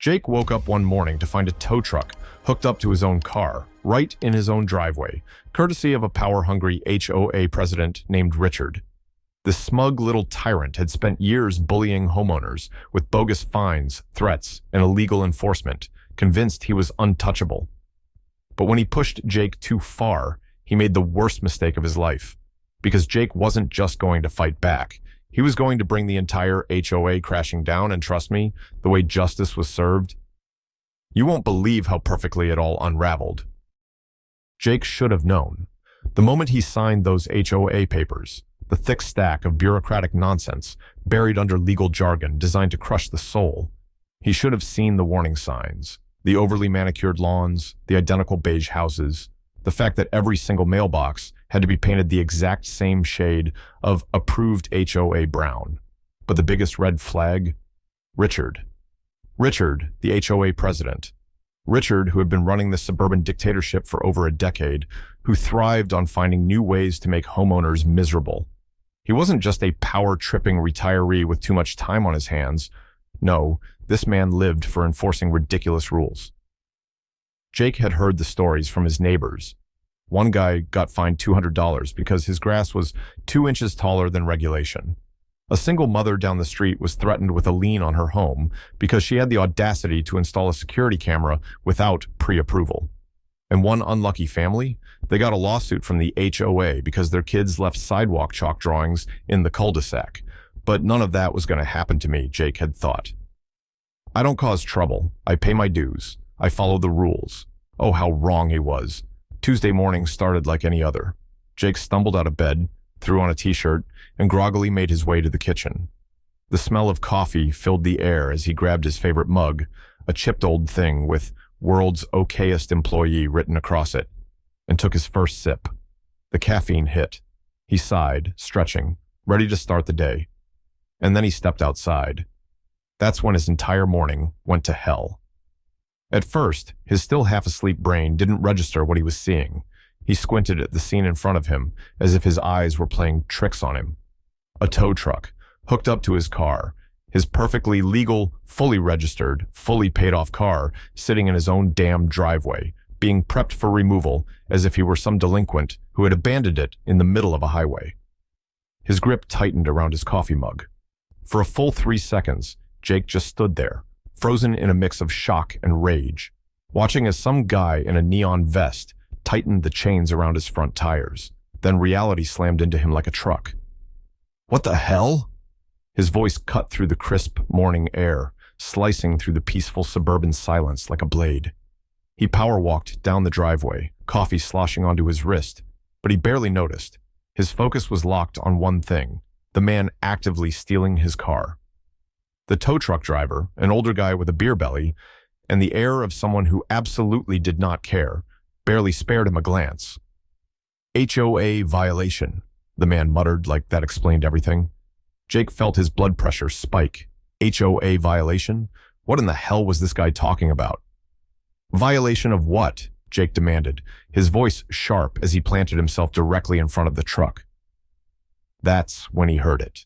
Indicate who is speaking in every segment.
Speaker 1: Jake woke up one morning to find a tow truck hooked up to his own car, right in his own driveway, courtesy of a power-hungry HOA president named Richard. The smug little tyrant had spent years bullying homeowners with bogus fines, threats, and illegal enforcement, convinced he was untouchable. But when he pushed Jake too far, he made the worst mistake of his life. Because Jake wasn't just going to fight back. He was going to bring the entire HOA crashing down, and trust me, the way justice was served, you won't believe how perfectly it all unraveled. Jake should have known. The moment he signed those HOA papers, the thick stack of bureaucratic nonsense buried under legal jargon designed to crush the soul, he should have seen the warning signs, the overly manicured lawns, the identical beige houses, the fact that every single mailbox had to be painted the exact same shade of approved HOA brown. But the biggest red flag? Richard. Richard, the HOA president. Richard, who had been running the suburban dictatorship for over a decade, who thrived on finding new ways to make homeowners miserable. He wasn't just a power-tripping retiree with too much time on his hands. No, this man lived for enforcing ridiculous rules. Jake had heard the stories from his neighbors. One guy got fined $200 because his grass was 2 inches taller than regulation. A single mother down the street was threatened with a lien on her home because she had the audacity to install a security camera without pre-approval. And one unlucky family, they got a lawsuit from the HOA because their kids left sidewalk chalk drawings in the cul-de-sac. But none of that was going to happen to me, Jake had thought. I don't cause trouble. I pay my dues. I follow the rules. Oh, how wrong he was. Tuesday morning started like any other. Jake stumbled out of bed, threw on a t-shirt, and groggily made his way to the kitchen. The smell of coffee filled the air as he grabbed his favorite mug, a chipped old thing with "World's Okayest Employee" written across it, and took his first sip. The caffeine hit. He sighed, stretching, ready to start the day. And then he stepped outside. That's when his entire morning went to hell. At first, his still half-asleep brain didn't register what he was seeing. He squinted at the scene in front of him, as if his eyes were playing tricks on him. A tow truck, hooked up to his car, his perfectly legal, fully registered, fully paid-off car sitting in his own damn driveway, being prepped for removal as if he were some delinquent who had abandoned it in the middle of a highway. His grip tightened around his coffee mug. For a full 3 seconds, Jake just stood there, frozen in a mix of shock and rage, watching as some guy in a neon vest tightened the chains around his front tires. Then reality slammed into him like a truck. What the hell? His voice cut through the crisp morning air, slicing through the peaceful suburban silence like a blade. He power-walked down the driveway, coffee sloshing onto his wrist, but he barely noticed. His focus was locked on one thing, the man actively stealing his car. The tow truck driver, an older guy with a beer belly, and the air of someone who absolutely did not care, barely spared him a glance. HOA violation, the man muttered like that explained everything. Jake felt his blood pressure spike. HOA violation? What in the hell was this guy talking about? Violation of what? Jake demanded, his voice sharp as he planted himself directly in front of the truck. That's when he heard it.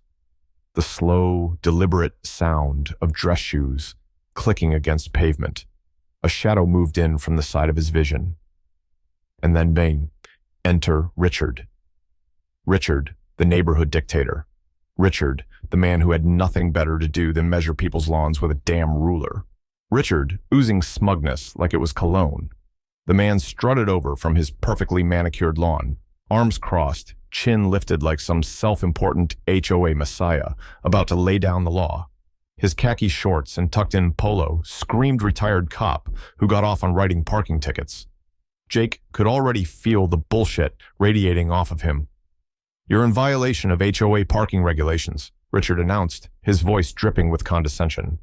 Speaker 1: The slow, deliberate sound of dress shoes clicking against pavement. A shadow moved in from the side of his vision. And then bang, enter Richard. Richard, the neighborhood dictator. Richard, the man who had nothing better to do than measure people's lawns with a damn ruler. Richard, oozing smugness like it was cologne. The man strutted over from his perfectly manicured lawn, arms crossed, chin lifted like some self-important HOA messiah about to lay down the law. His khaki shorts and tucked-in polo screamed retired cop who got off on writing parking tickets. Jake could already feel the bullshit radiating off of him. "You're in violation of HOA parking regulations," Richard announced, his voice dripping with condescension.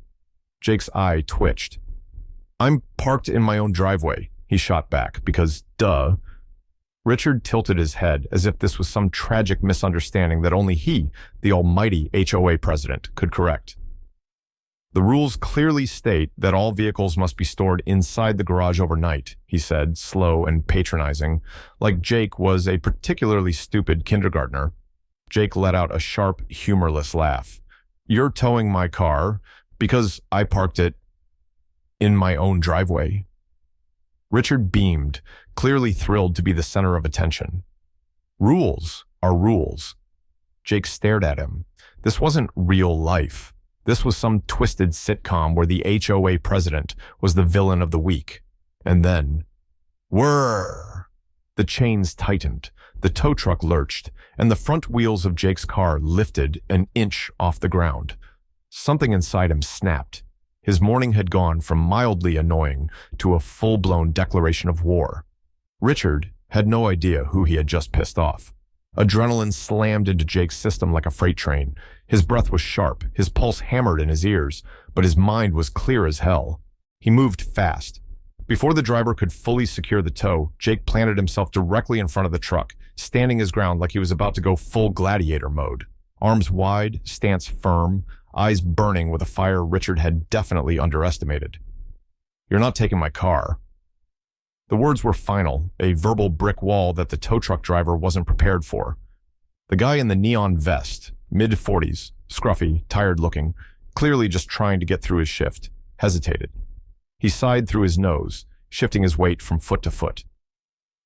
Speaker 1: Jake's eye twitched. "I'm parked in my own driveway," he shot back, because, duh. Richard tilted his head as if this was some tragic misunderstanding that only he, the almighty HOA president, could correct. "The rules clearly state that all vehicles must be stored inside the garage overnight," he said, slow and patronizing, like Jake was a particularly stupid kindergartner. Jake let out a sharp, humorless laugh. "You're towing my car because I parked it in my own driveway. Richard beamed, clearly thrilled to be the center of attention. Rules are rules. Jake stared at him. This wasn't real life. This was some twisted sitcom where the HOA president was the villain of the week. And then, whirr! The chains tightened, the tow truck lurched, and the front wheels of Jake's car lifted an inch off the ground. Something inside him snapped. His morning had gone from mildly annoying to a full-blown declaration of war. Richard had no idea who he had just pissed off. Adrenaline slammed into Jake's system like a freight train. His breath was sharp, his pulse hammered in his ears, but his mind was clear as hell. He moved fast. Before the driver could fully secure the tow, Jake planted himself directly in front of the truck, standing his ground like he was about to go full gladiator mode. Arms wide, stance firm, eyes burning with a fire Richard had definitely underestimated. "You're not taking my car." The words were final, a verbal brick wall that the tow truck driver wasn't prepared for. The guy in the neon vest, mid-40s, scruffy, tired-looking, clearly just trying to get through his shift, hesitated. He sighed through his nose, shifting his weight from foot to foot.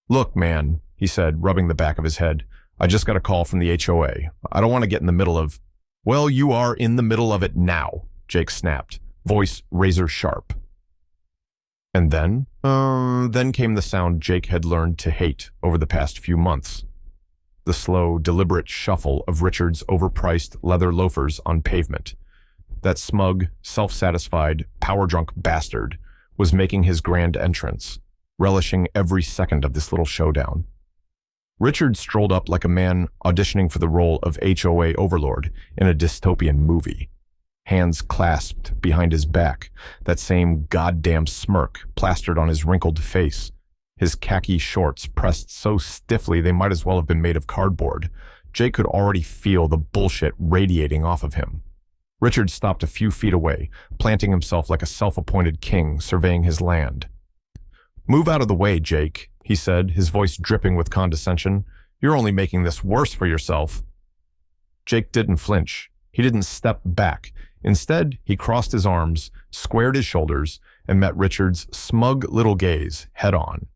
Speaker 1: "Look, man," he said, rubbing the back of his head, "I just got a call from the HOA. I don't want to get in the middle of—" "Well, you are in the middle of it now," Jake snapped, voice razor sharp. And then came the sound Jake had learned to hate over the past few months. The slow, deliberate shuffle of Richard's overpriced leather loafers on pavement. That smug, self-satisfied, power-drunk bastard was making his grand entrance, relishing every second of this little showdown. Richard strolled up like a man auditioning for the role of HOA overlord in a dystopian movie. Hands clasped behind his back, that same goddamn smirk plastered on his wrinkled face. His khaki shorts pressed so stiffly they might as well have been made of cardboard. Jake could already feel the bullshit radiating off of him. Richard stopped a few feet away, planting himself like a self-appointed king surveying his land. "Move out of the way, Jake," he said, his voice dripping with condescension. "You're only making this worse for yourself." Jake didn't flinch. He didn't step back. Instead, he crossed his arms, squared his shoulders, and met Richard's smug little gaze head-on.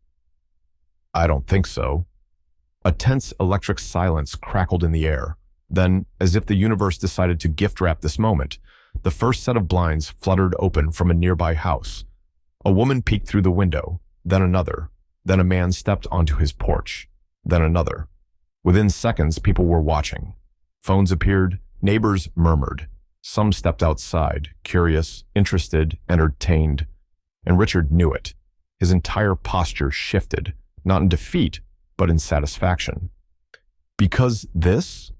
Speaker 1: "I don't think so." A tense electric silence crackled in the air. Then, as if the universe decided to gift-wrap this moment, the first set of blinds fluttered open from a nearby house. A woman peeked through the window, then another. Then a man stepped onto his porch. Then another. Within seconds, people were watching. Phones appeared, neighbors murmured. Some stepped outside, curious, interested, entertained. And Richard knew it. His entire posture shifted, not in defeat, but in satisfaction. Because this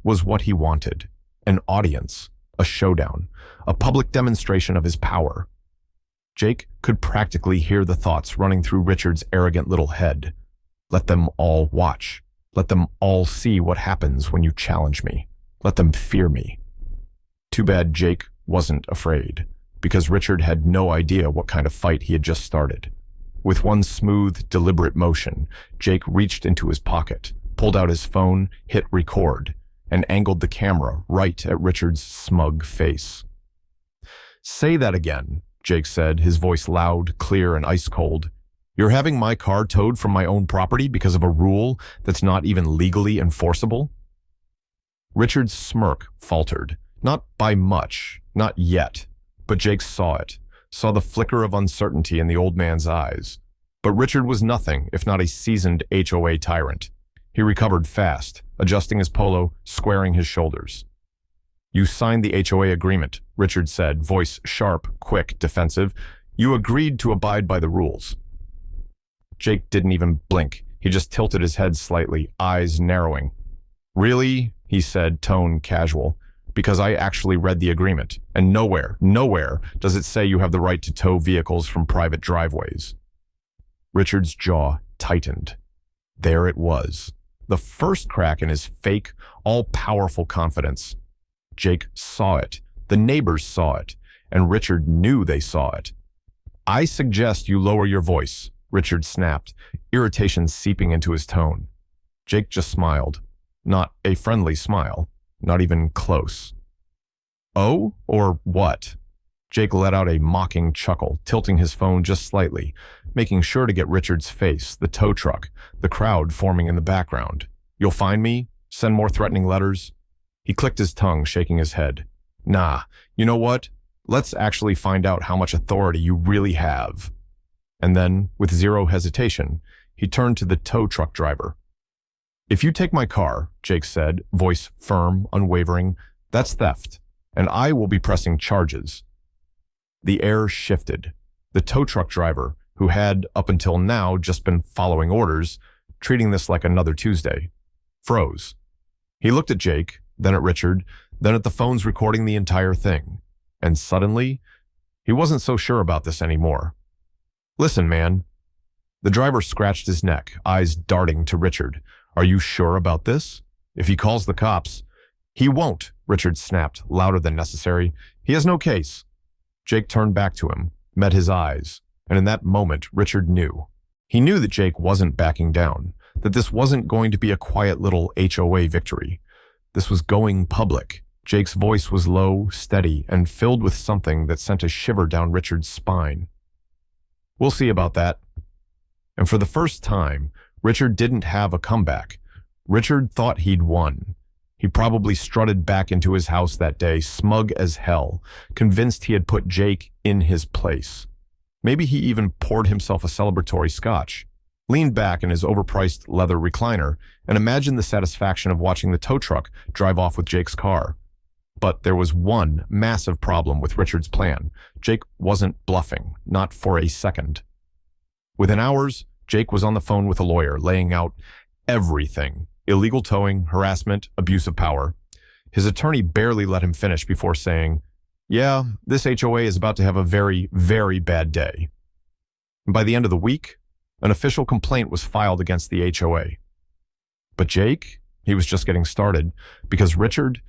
Speaker 1: was what he wanted. An audience, a showdown, a public demonstration of his power. Jake could practically hear the thoughts running through Richard's arrogant little head. Let them all watch. Let them all see what happens when you challenge me. Let them fear me. Too bad Jake wasn't afraid, because Richard had no idea what kind of fight he had just started. With one smooth, deliberate motion, Jake reached into his pocket, pulled out his phone, hit record, and angled the camera right at Richard's smug face. "Say that again," Jake said, his voice loud, clear, and ice cold. "You're having my car towed from my own property because of a rule that's not even legally enforceable?" Richard's smirk faltered. Not by much, not yet, but Jake saw it, saw the flicker of uncertainty in the old man's eyes. But Richard was nothing if not a seasoned HOA tyrant. He recovered fast, adjusting his polo, squaring his shoulders. "You signed the HOA agreement," Richard said, voice sharp, quick, defensive. "You agreed to abide by the rules." Jake didn't even blink. He just tilted his head slightly, eyes narrowing. "Really?" he said, tone casual. "Because I actually read the agreement, and nowhere does it say you have the right to tow vehicles from private driveways." Richard's jaw tightened. There it was. The first crack in his fake, all-powerful confidence. Jake saw it. The neighbors saw it. And Richard knew they saw it. "I suggest you lower your voice," Richard snapped, irritation seeping into his tone. Jake just smiled. Not a friendly smile. Not even close. "Oh, or what?" Jake let out a mocking chuckle, tilting his phone just slightly, making sure to get Richard's face, the tow truck, the crowd forming in the background. "You'll find me? Send more threatening letters?" He clicked his tongue, shaking his head. "Nah, you know what? Let's actually find out how much authority you really have." And then, with zero hesitation, he turned to the tow truck driver. "If you take my car," Jake said, voice firm, unwavering, "that's theft, and I will be pressing charges." The air shifted. The tow truck driver, who had, up until now, just been following orders, treating this like another Tuesday, froze. He looked at Jake, then at Richard, then at the phones recording the entire thing. And suddenly, he wasn't so sure about this anymore. "Listen, man." The driver scratched his neck, eyes darting to Richard. "Are you sure about this? If he calls the cops—" "He won't," Richard snapped, louder than necessary. "He has no case." Jake turned back to him, met his eyes, and in that moment, Richard knew. He knew that Jake wasn't backing down, that this wasn't going to be a quiet little HOA victory. This was going public. Jake's voice was low, steady, and filled with something that sent a shiver down Richard's spine. "We'll see about that." And for the first time, Richard didn't have a comeback. Richard thought he'd won. He probably strutted back into his house that day, smug as hell, convinced he had put Jake in his place. Maybe he even poured himself a celebratory scotch, leaned back in his overpriced leather recliner, and imagined the satisfaction of watching the tow truck drive off with Jake's car. But there was one massive problem with Richard's plan. Jake wasn't bluffing, not for a second. Within hours, Jake was on the phone with a lawyer, laying out everything: illegal towing, harassment, abuse of power. His attorney barely let him finish before saying, "Yeah, this HOA is about to have a very, very bad day." And by the end of the week, an official complaint was filed against the HOA. But Jake, he was just getting started, because Richard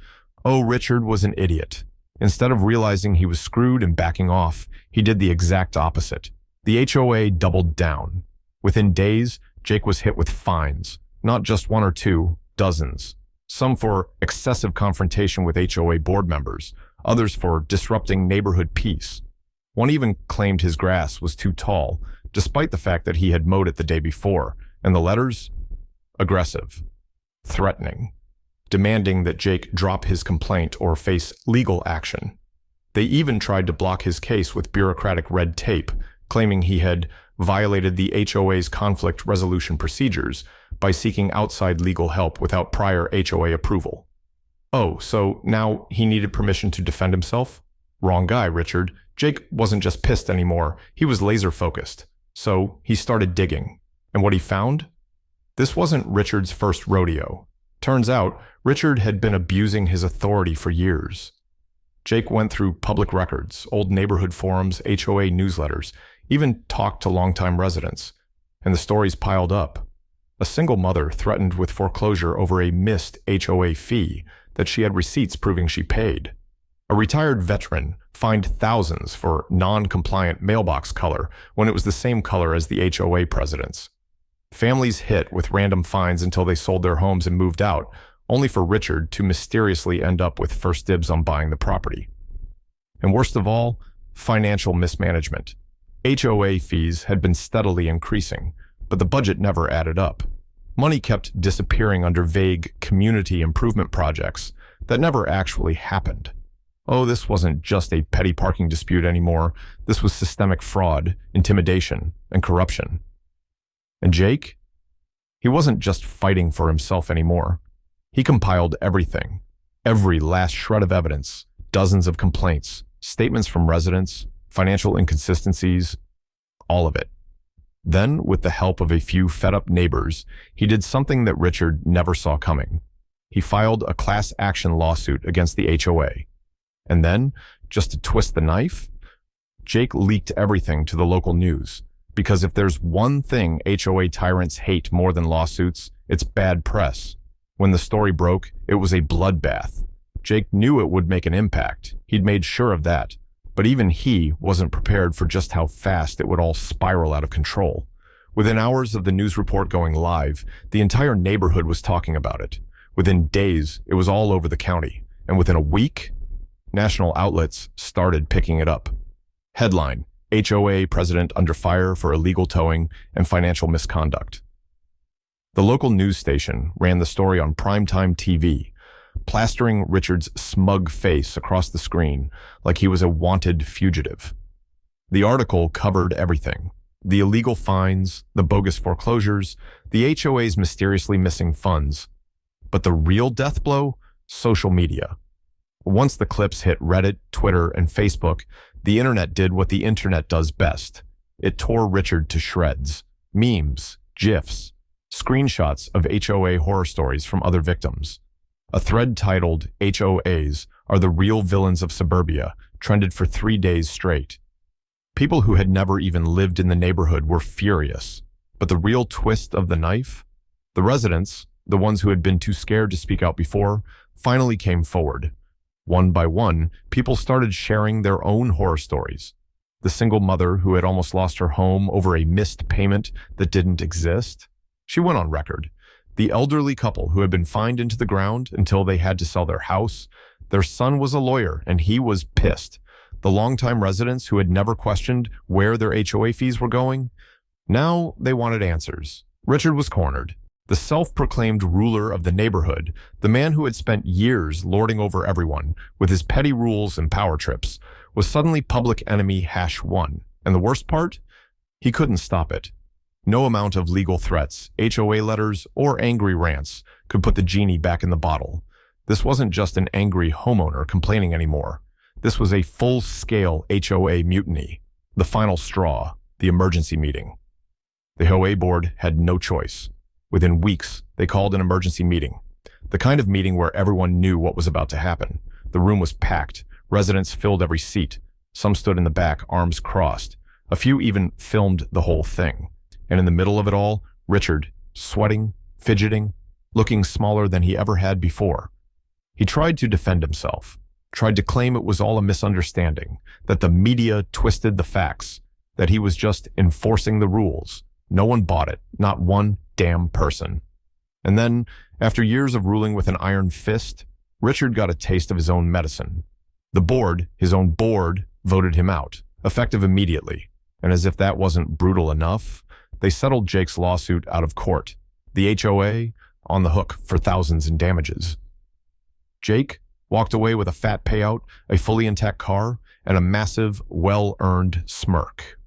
Speaker 1: was an idiot. Instead of realizing he was screwed and backing off, he did the exact opposite. The HOA doubled down. Within days, Jake was hit with fines, not just one or two, dozens. Some for excessive confrontation with HOA board members, others for disrupting neighborhood peace. One even claimed his grass was too tall, despite the fact that he had mowed it the day before, and the letters? Aggressive, threatening, demanding that Jake drop his complaint or face legal action. They even tried to block his case with bureaucratic red tape, claiming he had violated the HOA's conflict resolution procedures by seeking outside legal help without prior HOA approval. Oh, so now he needed permission to defend himself? Wrong guy, Richard. Jake wasn't just pissed anymore, he was laser-focused. So he started digging. And what he found? This wasn't Richard's first rodeo. Turns out, Richard had been abusing his authority for years. Jake went through public records, old neighborhood forums, HOA newsletters, even talked to longtime residents. And the stories piled up. A single mother threatened with foreclosure over a missed HOA fee that she had receipts proving she paid. A retired veteran fined thousands for non-compliant mailbox color when it was the same color as the HOA presidents. Families hit with random fines until they sold their homes and moved out, only for Richard to mysteriously end up with first dibs on buying the property. And worst of all, financial mismanagement. HOA fees had been steadily increasing, but the budget never added up. Money kept disappearing under vague community improvement projects that never actually happened. Oh, this wasn't just a petty parking dispute anymore. This was systemic fraud, intimidation, and corruption. And Jake? He wasn't just fighting for himself anymore. He compiled everything, every last shred of evidence, dozens of complaints, statements from residents, financial inconsistencies, all of it. Then, with the help of a few fed-up neighbors, he did something that Richard never saw coming. He filed a class action lawsuit against the HOA. And then, just to twist the knife, Jake leaked everything to the local news. Because if there's one thing HOA tyrants hate more than lawsuits, it's bad press. When the story broke, it was a bloodbath. Jake knew it would make an impact. He'd made sure of that. But even he wasn't prepared for just how fast it would all spiral out of control. Within hours of the news report going live, the entire neighborhood was talking about it. Within days, it was all over the county. And within a week, National outlets started picking it up. Headline: HOA president under fire for illegal towing and financial misconduct. The local news station ran the story on primetime TV, plastering Richard's smug face across the screen like he was a wanted fugitive. The article covered everything: the illegal fines, the bogus foreclosures, the HOA's mysteriously missing funds. But the real death blow? Social media. Once the clips hit Reddit, Twitter, and Facebook, the internet did what the internet does best. It tore Richard to shreds. Memes, GIFs, screenshots of HOA horror stories from other victims. A thread titled "HOAs are the real villains of suburbia" trended for 3 days straight. People who had never even lived in the neighborhood were furious. But the real twist of the knife? The residents, the ones who had been too scared to speak out before, finally came forward. One by one, people started sharing their own horror stories. The single mother who had almost lost her home over a missed payment that didn't exist. She went on record. The elderly couple who had been fined into the ground until they had to sell their house. Their son was a lawyer and he was pissed. The longtime residents who had never questioned where their HOA fees were going. Now they wanted answers. Richard was cornered. The self-proclaimed ruler of the neighborhood, the man who had spent years lording over everyone with his petty rules and power trips, was suddenly public enemy #1. And the worst part? He couldn't stop it. No amount of legal threats, HOA letters, or angry rants could put the genie back in the bottle. This wasn't just an angry homeowner complaining anymore. This was a full-scale HOA mutiny. The final straw, the emergency meeting. The HOA board had no choice. Within weeks, they called an emergency meeting. The kind of meeting where everyone knew what was about to happen. The room was packed. Residents filled every seat. Some stood in the back, arms crossed. A few even filmed the whole thing. And in the middle of it all, Richard, sweating, fidgeting, looking smaller than he ever had before. He tried to defend himself, tried to claim it was all a misunderstanding, that the media twisted the facts, that he was just enforcing the rules. No one bought it, not one damn person. And then, after years of ruling with an iron fist, Richard got a taste of his own medicine. The board, his own board, voted him out, effective immediately. And as if that wasn't brutal enough, they settled Jake's lawsuit out of court. The HOA on the hook for thousands in damages. Jake walked away with a fat payout, a fully intact car, and a massive, well-earned smirk.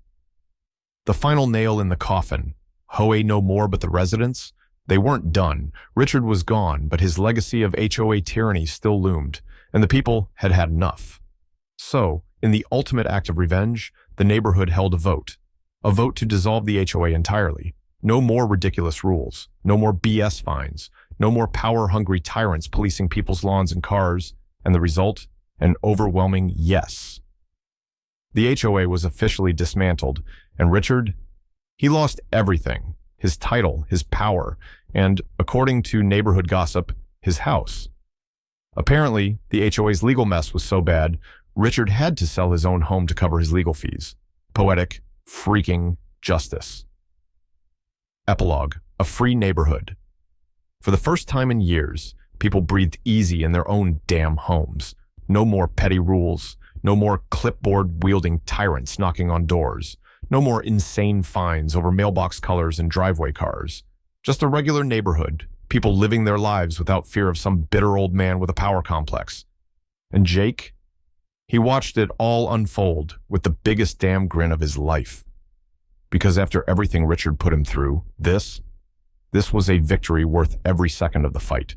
Speaker 1: The final nail in the coffin. HOA no more but the residents? They weren't done. Richard was gone, but his legacy of HOA tyranny still loomed, and the people had had enough. So, in the ultimate act of revenge, the neighborhood held a vote to dissolve the HOA entirely. No more ridiculous rules, no more BS fines, no more power-hungry tyrants policing people's lawns and cars, and the result? An overwhelming yes. The HOA was officially dismantled, and Richard, he lost everything: his title, his power, and, according to neighborhood gossip, his house. Apparently, the HOA's legal mess was so bad, Richard had to sell his own home to cover his legal fees. Poetic, freaking justice. Epilogue: a free neighborhood. For the first time in years, people breathed easy in their own damn homes. No more petty rules. No more clipboard-wielding tyrants knocking on doors. No more insane fines over mailbox colors and driveway cars. Just a regular neighborhood, people living their lives without fear of some bitter old man with a power complex. And Jake? He watched it all unfold with the biggest damn grin of his life. Because after everything Richard put him through, this was a victory worth every second of the fight.